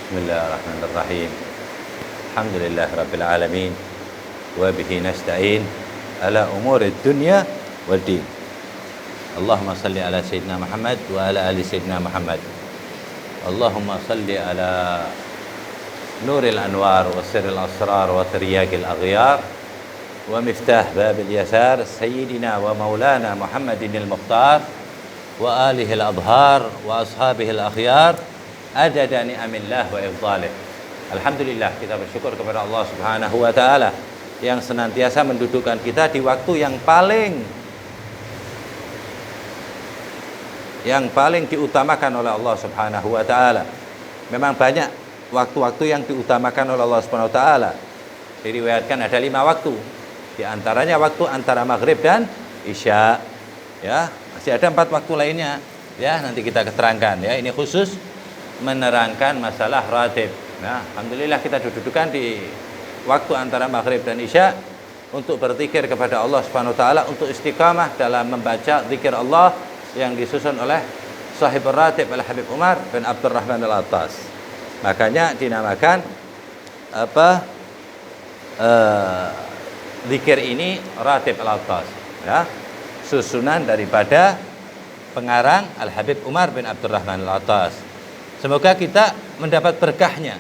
Bismillahirrahmanirrahim. Alhamdulillah rabbil alamin wa bihi nasta'in ala umuri dunya waddin. Allahumma salli ala sayyidina Muhammad wa ala ali sayyidina Muhammad. Allahumma salli ala nuril anwar wa sirril asrar wa tiryaqil aghyar wa miftah babil yasar sayyidina wa maulana Muhammadinil Mukhtar wa alihi al-adhar wa ashabihi al-akhyar adada ni'amillah wa ifdalih. Alhamdulillah, kita bersyukur kepada Allah Subhanahu wa taala yang senantiasa mendudukkan kita di waktu yang paling diutamakan oleh Allah Subhanahu wa taala. Memang banyak waktu-waktu yang diutamakan oleh Allah Subhanahu wa taala. Diriwayatkan ada 5 waktu. Di antaranya waktu antara maghrib dan isya. Ya, masih ada 4 waktu lainnya. Ya, nanti kita keterangkan ya. Ini khusus menerangkan masalah ratib. Nah, alhamdulillah kita dudukan di waktu antara maghrib dan isya untuk berzikir kepada Allah Subhanahu wa taala, untuk istiqamah dalam membaca zikir Allah yang disusun oleh sahib ratib Al-Habib Umar bin Abdurrahman Al-Attas. Makanya dinamakan zikir ini ratib Al-Attas, ya. Susunan daripada pengarang Al-Habib Umar bin Abdurrahman Al-Attas. Semoga kita mendapat berkahnya.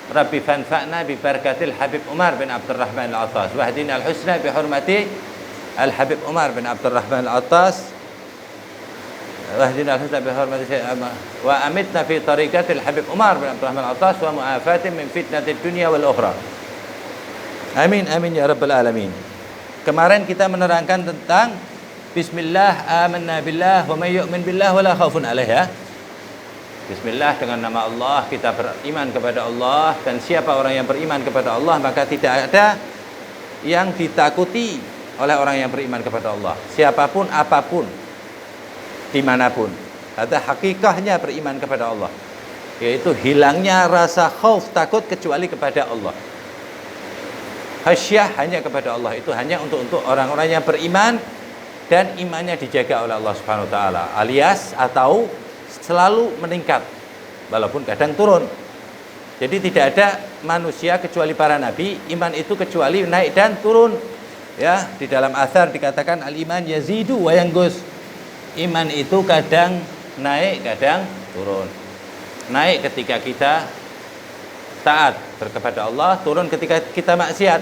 Rabbi fanfa'na bi barakatil Habib Umar bin Abdurrahman Al-Attas. Wahdina al-husna bi hurmati Al-Habib Umar bin Abdurrahman Al-Attas. Wahdina al-husna bi hurmati wa amitna fi tariqatil Habib Umar bin Abdurrahman Al-Attas wa mu'afatin min fitnatid dunya wal ukhra. Amin amin ya rabbal alamin. Kemarin kita menerangkan tentang bismillah amanna billah wa may yu'min billah wala khaufun alaih, ya. Bismillah, dengan nama Allah kita beriman kepada Allah, dan siapa orang yang beriman kepada Allah maka tidak ada yang ditakuti oleh orang yang beriman kepada Allah, siapapun apapun dimanapun. Ada hakikahnya beriman kepada Allah, yaitu hilangnya rasa khauf, takut, kecuali kepada Allah. Hasyah hanya kepada Allah, itu hanya untuk orang-orang yang beriman dan imannya dijaga oleh Allah Subhanahu wa taala, alias atau selalu meningkat walaupun kadang turun. Jadi tidak ada manusia kecuali para nabi, iman itu kecuali naik dan turun. Ya, di dalam athar dikatakan al-iman yazidu wa yanqus. Iman itu kadang naik, kadang turun. Naik ketika kita taat kepada Allah, turun ketika kita maksiat.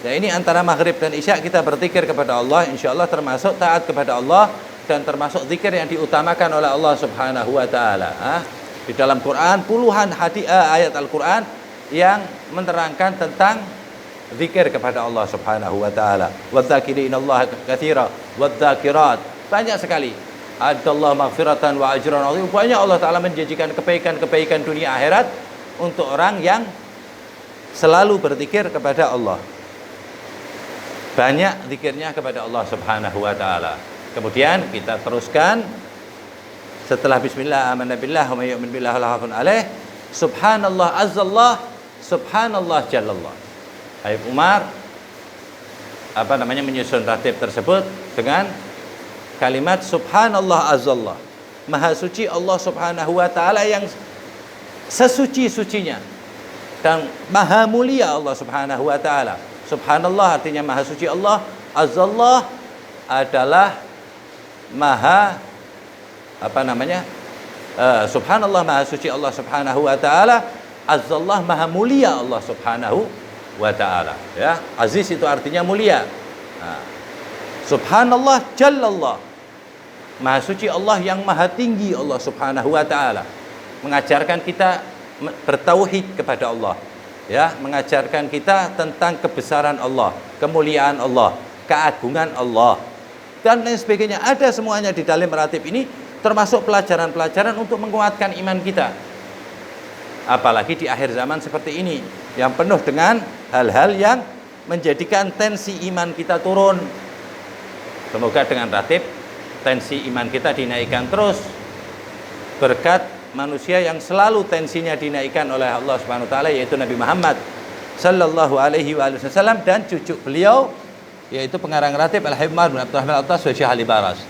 Nah, ini antara maghrib dan isya kita berzikir kepada Allah, insyaallah termasuk taat kepada Allah dan termasuk zikir yang diutamakan oleh Allah Subhanahu wa taala. Di dalam Quran puluhan ayat Al-Quran yang menerangkan tentang zikir kepada Allah Subhanahu wa taala. Wadzakirinallah katsira wadzakirat. Banyak sekali. Adallahu maghfiratan wa ajran 'azim. Banyak Allah taala menjanjikan kebaikan-kebaikan dunia akhirat untuk orang yang selalu berzikir kepada Allah. Banyak zikirnya kepada Allah Subhanahu wa taala. Kemudian kita teruskan setelah bismillah amanna billah wa may yu'min billahi wala khaufun alaih, subhanallah azzallah, subhanallah jallallah. Habib Umar menyusun ratib tersebut dengan kalimat subhanallah azzallah. Maha suci Allah Subhanahu wa taala yang sesuci-sucinya, dan maha mulia Allah Subhanahu wa taala. Subhanallah artinya maha suci Allah, azzallah adalah maha subhanallah maha suci Allah Subhanahu wa taala, azzallah maha mulia Allah Subhanahu wa taala, ya. Aziz itu artinya mulia. Subhanallah jallallah, maha suci Allah yang maha tinggi Allah Subhanahu wa taala, mengajarkan kita bertauhid kepada Allah, ya, mengajarkan kita tentang kebesaran Allah, kemuliaan Allah, keagungan Allah dan lain sebagainya. Ada semuanya di dalam ratib ini, termasuk pelajaran-pelajaran untuk menguatkan iman kita. Apalagi di akhir zaman seperti ini yang penuh dengan hal-hal yang menjadikan tensi iman kita turun. Semoga dengan ratib tensi iman kita dinaikkan terus berkat manusia yang selalu tensinya dinaikkan oleh Allah Subhanahu wa taala, yaitu Nabi Muhammad sallallahu alaihi wasallam dan cucu beliau, yaitu pengarang ratib Al-Habib Umar bin Abdurrahman Al-Attas wa Syekh Ali Baras.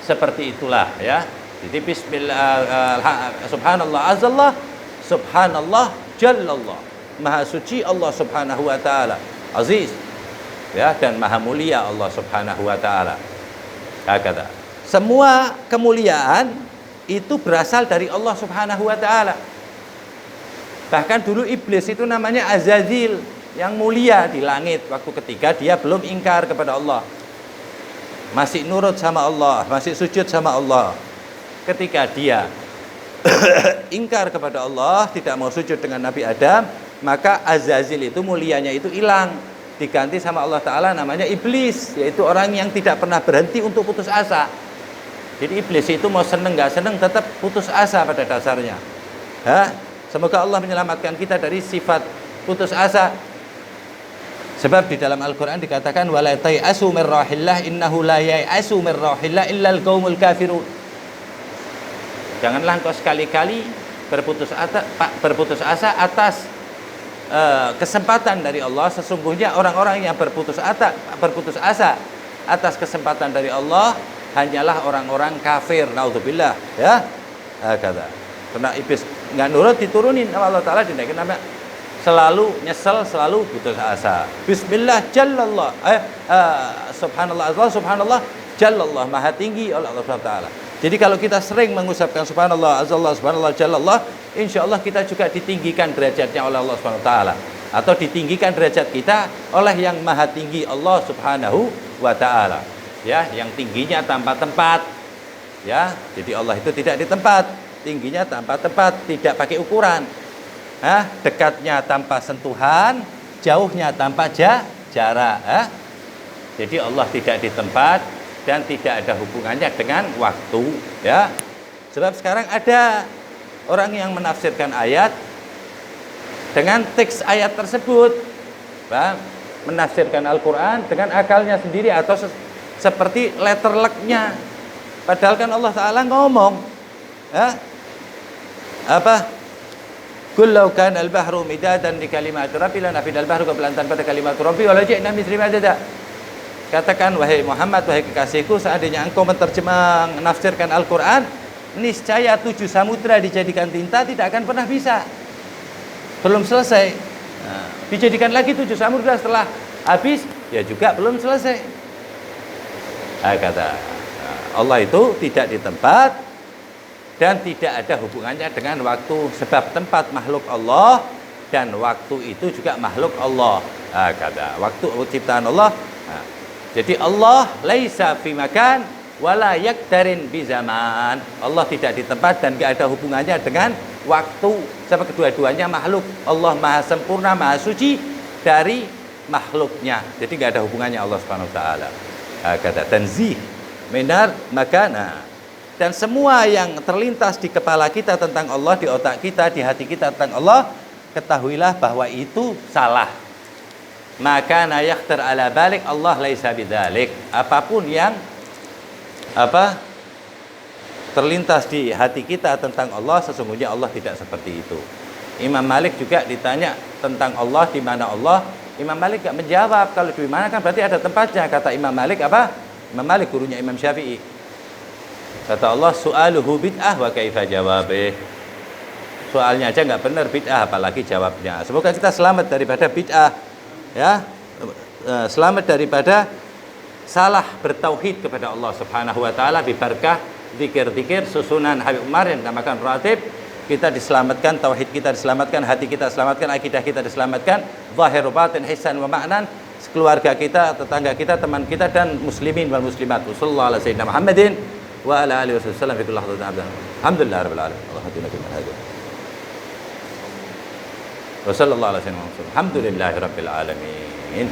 Seperti itulah, ya. Jadi bismillah subhanallah azzallah, Subhanallah Jallallah. Maha suci Allah Subhanahu wa taala. Aziz. Ya, dan maha mulia Allah Subhanahu wa taala. Kata. Semua kemuliaan itu berasal dari Allah Subhanahu wa taala. Bahkan dulu iblis itu namanya Azazil, yang mulia di langit waktu ketika dia belum ingkar kepada Allah. Masih nurut sama Allah, masih sujud sama Allah. Ketika dia ingkar kepada Allah, tidak mau sujud dengan Nabi Adam, maka Azazil itu mulianya itu hilang, diganti sama Allah Ta'ala namanya iblis, yaitu orang yang tidak pernah berhenti untuk putus asa. Jadi iblis itu mau seneng gak seneng tetap putus asa pada dasarnya. Semoga Allah menyelamatkan kita dari sifat putus asa. Sebab di dalam Al-Quran dikatakan wala tai'asu min rahillah innahu la yai'asu min rahillah illal qaumul kafirun. Janganlah engkau sekali-kali berputus asa atas kesempatan dari Allah. Sesungguhnya orang-orang yang berputus asa atas kesempatan dari Allah hanyalah orang-orang kafir. Naudzubillah, ya. Kata. Karena iblis enggak nurut diturunin sama Allah Taala, dinaikin nama selalu nyesel, selalu putus asa. Bismillah Jallallah. Subhanallah, subhanallah Jallallah, maha tinggi Allah Subhanahu wa taala. Jadi kalau kita sering mengucapkan subhanallah, azallah, subhanallah, jallallah, insyaallah kita juga ditinggikan derajatnya oleh Allah Subhanahu wa taala, atau ditinggikan derajat kita oleh yang maha tinggi Allah Subhanahu wa taala. Ya, yang tingginya tanpa tempat. Ya, jadi Allah itu tidak di tempat, tingginya tanpa tempat, tidak pakai ukuran. Dekatnya tanpa sentuhan, jauhnya tanpa jarak. Jadi Allah tidak di tempat dan tidak ada hubungannya dengan waktu, ya. Sebab sekarang ada orang yang menafsirkan ayat dengan teks ayat tersebut, menafsirkan Al-Quran dengan akalnya sendiri atau seperti letter luck-nya. Padahal kan Allah Ta'ala ngomong, Qul law kana al-bahru midadan li kalimati rabbi lanafida al-bahru qabla an tanfada kalimatu rabbi wa la ji'na bi mithli madada. Katakan wahai Muhammad, wahai kekasihku, seandainya engkau menafsirkan Al-Quran, niscaya 7 samudra dijadikan tinta tidak akan pernah bisa. Belum selesai. Dijadikan lagi 7 samudra setelah habis, ya juga belum selesai. Kata Allah itu tidak di tempat dan tidak ada hubungannya dengan waktu. Sebab tempat makhluk Allah dan waktu itu juga makhluk Allah. Kata waktu ciptaan Allah. Jadi Allah laisa fi makan wala yaktarin bi zaman. Allah tidak di tempat dan tidak ada hubungannya dengan waktu. Sebab kedua-duanya makhluk. Allah maha sempurna, maha suci dari makhluknya. Jadi tidak ada hubungannya Allah Subhanahu wa taala. Kata tanzih minar makana. Dan semua yang terlintas di kepala kita tentang Allah, di otak kita, di hati kita tentang Allah, ketahuilah bahwa itu salah. Maka nayakhtar ala balik Allah laisa bidzalik. Apapun yang terlintas di hati kita tentang Allah, sesungguhnya Allah tidak seperti itu. Imam Malik juga ditanya tentang Allah, di mana Allah. Imam Malik enggak menjawab. Kalau di mana kan berarti ada tempatnya. Kata Imam Malik apa? Imam Malik gurunya Imam Syafi'i. Kata Allah, su'aluhu bid'ah wa kaifa jawabih. Soalnya aja enggak benar bid'ah, apalagi jawabnya. Semoga kita selamat daripada bid'ah. Ya, selamat daripada salah bertauhid kepada Allah Subhanahu wa taala bibarakah zikir-zikir susunan Habib Umar yang dinamakan ratib. Kita diselamatkan, tauhid kita diselamatkan, hati kita diselamatkan, akidah kita diselamatkan, zahir batin hisan wa ma'nan, keluarga kita, tetangga kita, teman kita, dan muslimin wal muslimat. Sallallahu alaihi wasallam Muhammadin wa ala alihi wasallam fi kulli lahzatin. Alhamdulillah rabbil alamin. Allahumma hadina fi wa sallallahu alaihi wasallam. Alhamdulillahi rabbil alamin.